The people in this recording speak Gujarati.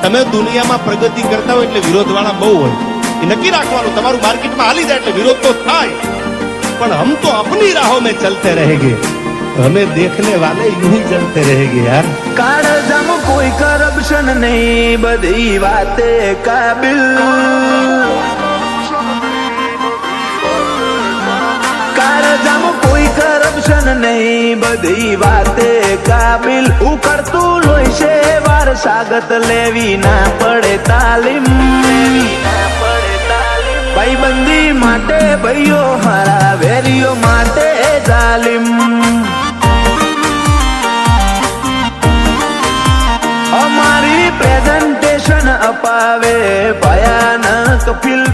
તમે દુનિયામાં પ્રગતિ કરતા હોય એટલે વિરોધવાળા બહુ હોય, એ નક્કી રાખવાનું તમારું માર્કેટમાં હાલી જાય એટલે વિરોધ તો થાય, પણ હમ તો अपनी राहों में चलते रहेंगे, हमें देखने वाले यूं ही चलते रहेंगे यार। કાળજામ કોઈ કરપ્શન નહીં, બધી વાતે કાબિલ, કાળજામ કોઈ કરપ્શન નહીં, બધી વાતે કાબિલ, ઉકળતું લોહી છે વારસાગત લેવી ના પડે તાલીમ, ભાઈબંધી માટે ભાઈઓ મારા વેરીઓ માટે જાલિમ, અમારી પ્રેઝન્ટેશન અપાવે ભયાનક ફિલ્મ